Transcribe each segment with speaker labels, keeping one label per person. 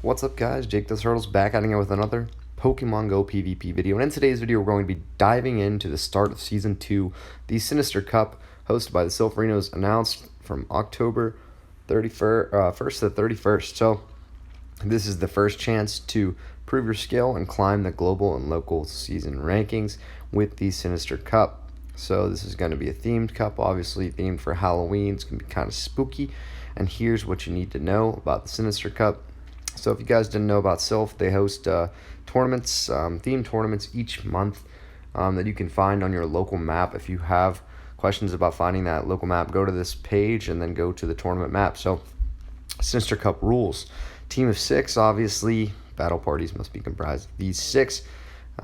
Speaker 1: What's up, guys? Jake the Turtles back at it with another Pokemon Go PvP video. And in today's video, we're going to be diving into the start of Season 2, the Sinister Cup, hosted by the Silph Arena, announced from October 1st to 31st. So this is the first chance to prove your skill and climb the global and local season rankings with the Sinister Cup. So this is going to be a themed cup, obviously themed for Halloween. It's going to be kind of spooky. And here's what you need to know about the Sinister Cup. So if you guys didn't know about Silph, they host tournaments, themed tournaments each month that you can find on your local map. If you have questions about finding that local map, go to this page and then go to the tournament map. So Sinister Cup rules. Team of 6, obviously. Battle parties must be comprised of these 6.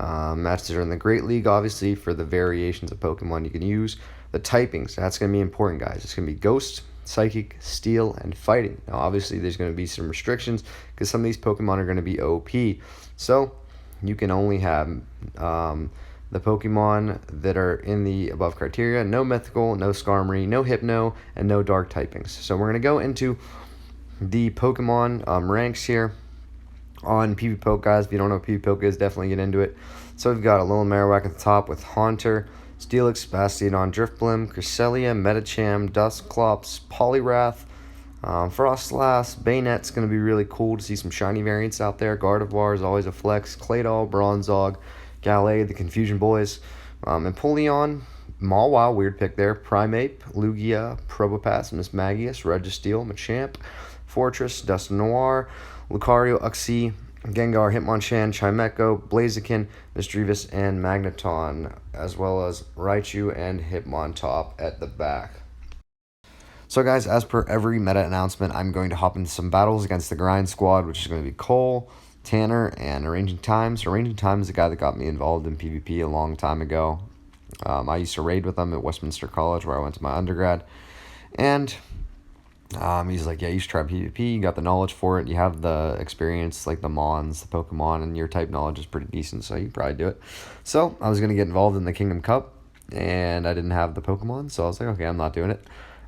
Speaker 1: Matches are in the Great League, obviously, for the variations of Pokemon you can use. The typings, that's going to be important, guys. It's going to be Ghost, Psychic, Steel, and Fighting. Now, obviously, there's going to be some restrictions because some of these Pokemon are going to be OP. So, you can only have the Pokemon that are in the above criteria. No Mythical, no Skarmory, no Hypno, and no Dark typings. So, we're going to go into the Pokemon ranks here on PvPoke, guys. If you don't know what PvPoke is, definitely get into it. So we've got a Alolan Marowak at the top with Haunter, Steelix, Bastiodon, Drifblim, Cresselia, Medicham, Dusclops, Poliwrath, Frostlass, Banette's going to be really cool to see some shiny variants out there. Gardevoir is always a flex. Claydol, Bronzong, Galade, the Confusion Boys, Empoleon, Mawile, weird pick there, Primeape, Lugia, Probopass, Mismagius, Registeel, Machamp, Fortress, Dusknoir, Lucario, Uxie, Gengar, Hitmonchan, Chimecho, Blaziken, Misdreavus, and Magneton, as well as Raichu and Hitmontop at the back. So guys, as per every meta announcement, I'm going to hop into some battles against the Grind Squad, which is going to be Cole, Tanner, and Arranging Time. So Arranging Time is the guy that got me involved in PvP a long time ago. I used to raid with him at Westminster College, where I went to my undergrad, and he's like, yeah, you should try PvP, you got the knowledge for it, you have the experience, like the Mons, the Pokemon, and your type knowledge is pretty decent, so you probably do it. So, I was going to get involved in the Kingdom Cup, and I didn't have the Pokemon, so I was like, okay, I'm not doing it.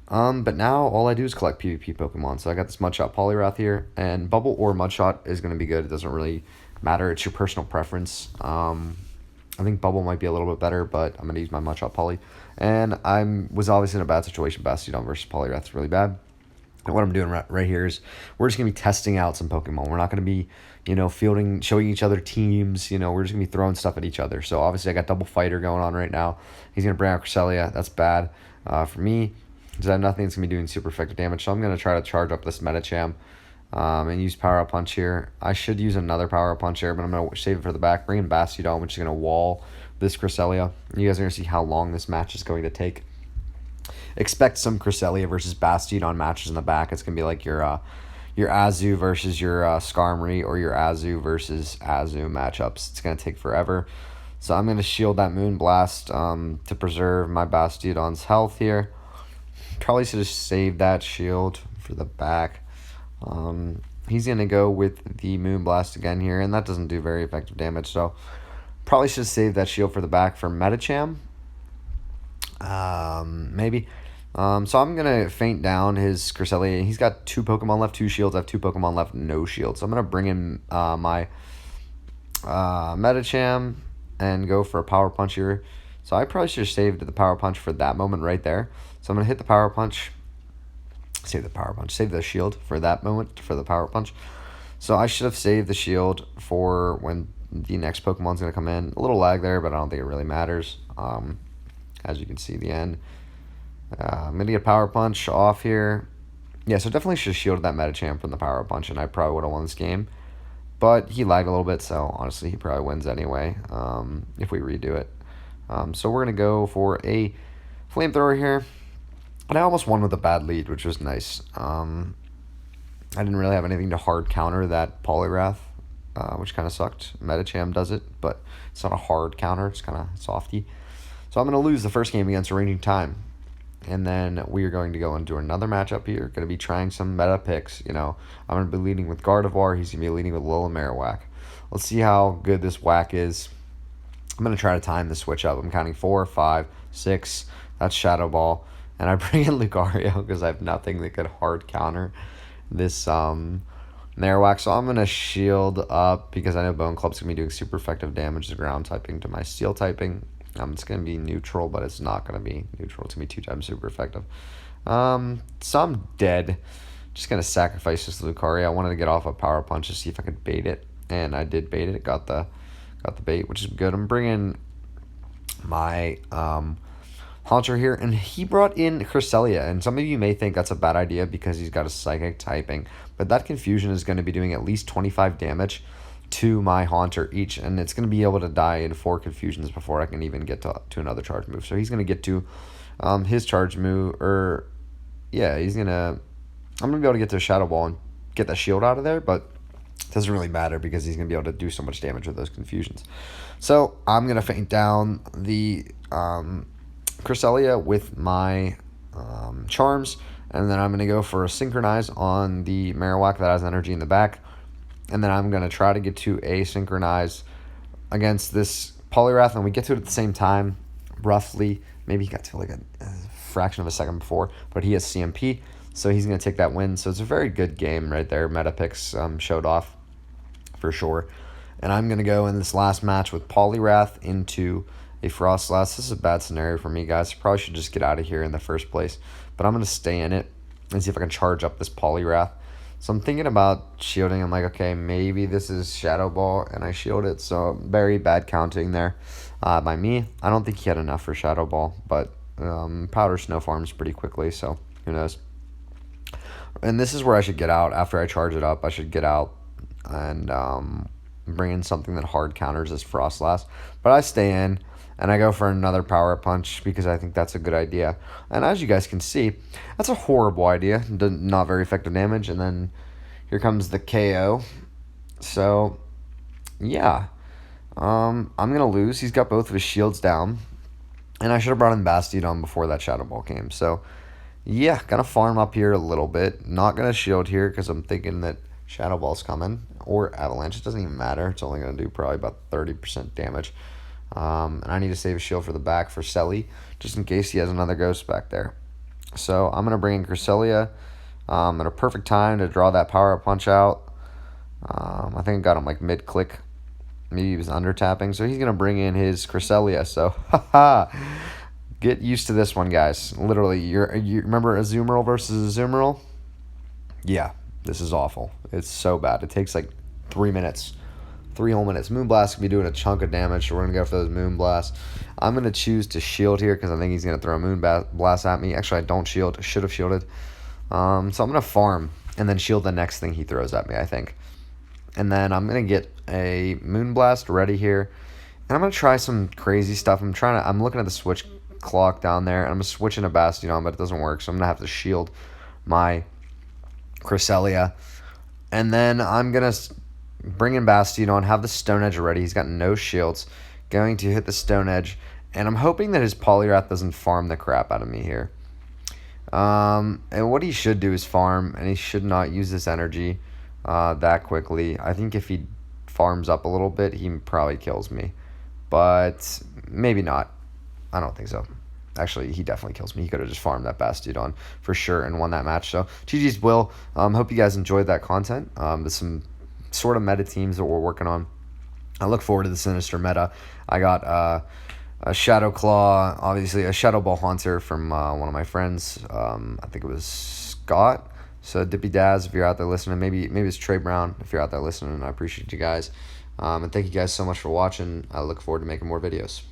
Speaker 1: But now, all I do is collect PvP Pokemon, so I got this Mudshot Poliwrath here, and Bubble or Mudshot is going to be good, it doesn't really matter, it's your personal preference. I think Bubble might be a little bit better, but I'm going to use my Mudshot Poly, and I was obviously in a bad situation. Bastiodon versus Poliwrath is really bad. And what I'm doing right here is we're just going to be testing out some Pokemon. We're not going to be, fielding, showing each other teams. We're just going to be throwing stuff at each other. So, obviously, I got Double Fighter going on right now. He's going to bring out Cresselia. That's bad for me. Because I have nothing that's going to be doing super effective damage. So, I'm going to try to charge up this Medicham and use Power Up Punch here. I should use another Power Up Punch here, but I'm going to save it for the back. Bring in Bastiodon, which is going to wall this Cresselia. You guys are going to see how long this match is going to take. Expect some Cresselia versus Bastiodon matches in the back. It's going to be like your Azu versus your Skarmory, or your Azu versus Azu matchups. It's going to take forever. So I'm going to shield that Moonblast to preserve my Bastiodon's health here. Probably should have saved that shield for the back. He's going to go with the Moonblast again here, and that doesn't do very effective damage. So probably should have saved that shield for the back for Medicham. Maybe. So I'm going to feint down his Cresselia. He's got 2 Pokemon left, 2 shields. I have 2 Pokemon left, no shield. So I'm going to bring in my Medicham and go for a Power Punch here. So I probably should have saved the Power Punch for that moment right there. So I'm going to hit the Power Punch. Save the Power Punch. Save the shield for that moment for the Power Punch. So I should have saved the shield for when the next Pokemon's going to come in. A little lag there, but I don't think it really matters. As you can see, the end. I'm going to get Power Punch off here. Yeah, so definitely should have shielded that Medicham from the Power Punch, and I probably would have won this game. But he lagged a little bit, so honestly, he probably wins anyway if we redo it. So we're going to go for a Flamethrower here. And I almost won with a bad lead, which was nice. I didn't really have anything to hard counter that Poliwrath, which kind of sucked. Medicham does it, but it's not a hard counter. It's kind of softy. So I'm going to lose the first game against Arranging Time. And then we are going to go into another matchup here. Going to be trying some meta picks. I'm going to be leading with Gardevoir. He's going to be leading with Alolan Marowak. Let's see how good this whack is. I'm going to try to time the switch up. I'm counting 4, 5, 6. That's Shadow Ball. And I bring in Lucario because I have nothing that could hard counter this Marowak, so I'm going to shield up because I know Bone Club's going to be doing super effective damage to ground typing to my steel typing. It's going to be neutral, but it's not going to be neutral. It's going to be 2 times super effective. So I'm dead. Just going to sacrifice this Lucario. I wanted to get off a Power Punch to see if I could bait it, and I did bait it. Got the bait, which is good. I'm bringing my Haunter here, and he brought in Cresselia, and some of you may think that's a bad idea because he's got a Psychic typing, but that Confusion is going to be doing at least 25 damage to my Haunter each, and it's going to be able to die in 4 Confusions before I can even get to another charge move. So he's going to get to his charge move, or yeah, I'm going to be able to get to a Shadow Ball and get the shield out of there, but it doesn't really matter because he's going to be able to do so much damage with those Confusions. So I'm going to feint down the Cresselia with my Charms, and then I'm going to go for a Synchronize on the Marowak that has energy in the back, and then I'm going to try to get to a Synchronize against this Poliwrath, and we get to it at the same time, roughly. Maybe he got to like a fraction of a second before, but he has CMP, so he's going to take that win. So it's a very good game right there. Meta picks showed off for sure. And I'm going to go in this last match with Poliwrath into a Frostlass. This is a bad scenario for me, guys. I probably should just get out of here in the first place. But I'm going to stay in it and see if I can charge up this Poliwrath. So I'm thinking about shielding. I'm like, okay, maybe this is Shadow Ball, and I shield it. So very bad counting there by me. I don't think he had enough for Shadow Ball, but Powder Snow farms pretty quickly, so who knows. And this is where I should get out. After I charge it up, I should get out and bring in something that hard counters this Frostlass. But I stay in, and I go for another Power Punch because I think that's a good idea. And as you guys can see, that's a horrible idea. Not very effective damage. And then here comes the KO. So, yeah. I'm going to lose. He's got both of his shields down. And I should have brought in Bastiodon before that Shadow Ball came. So, yeah, going to farm up here a little bit. Not going to shield here because I'm thinking that Shadow Ball's coming. Or Avalanche. It doesn't even matter. It's only going to do probably about 30% damage. And I need to save a shield for the back for Selly, just in case he has another ghost back there. So I'm going to bring in Cresselia at a perfect time to draw that Power Punch out. I think I got him like mid-click. Maybe he was under-tapping. So he's going to bring in his Cresselia. So, haha. Get used to this one, guys. Literally, you remember Azumarill versus Azumarill? Yeah, this is awful. It's so bad. It takes like 3 minutes. 3 whole minutes. Moonblast can be doing a chunk of damage, so we're going to go for those Moonblasts. I'm going to choose to shield here because I think he's going to throw a Moonblast at me. Actually, I don't shield. Should have shielded. So I'm going to farm and then shield the next thing he throws at me, I think. And then I'm going to get a Moonblast ready here. And I'm going to try some crazy stuff. I'm looking at the switch clock down there, and I'm switching to Bastiodon, but it doesn't work, so I'm going to have to shield my Cresselia. And then I'm going to bring in Bastiodon, have the Stone Edge ready. He's got no shields. Going to hit the Stone Edge. And I'm hoping that his Poliwrath doesn't farm the crap out of me here. And what he should do is farm, and he should not use this energy that quickly. I think if he farms up a little bit, he probably kills me. But maybe not. I don't think so. Actually, he definitely kills me. He could have just farmed that Bastiodon for sure and won that match. So, GG's Will. Hope you guys enjoyed that content. There's some sort of meta teams that we're working on. I look forward to the Sinister meta. I got a Shadow Claw, obviously a Shadow Ball Haunter from one of my friends. I think it was Scott. So Dippy Daz, if you're out there listening, maybe it's Trey Brown if you're out there listening. I appreciate you guys. And thank you guys so much for watching. I look forward to making more videos.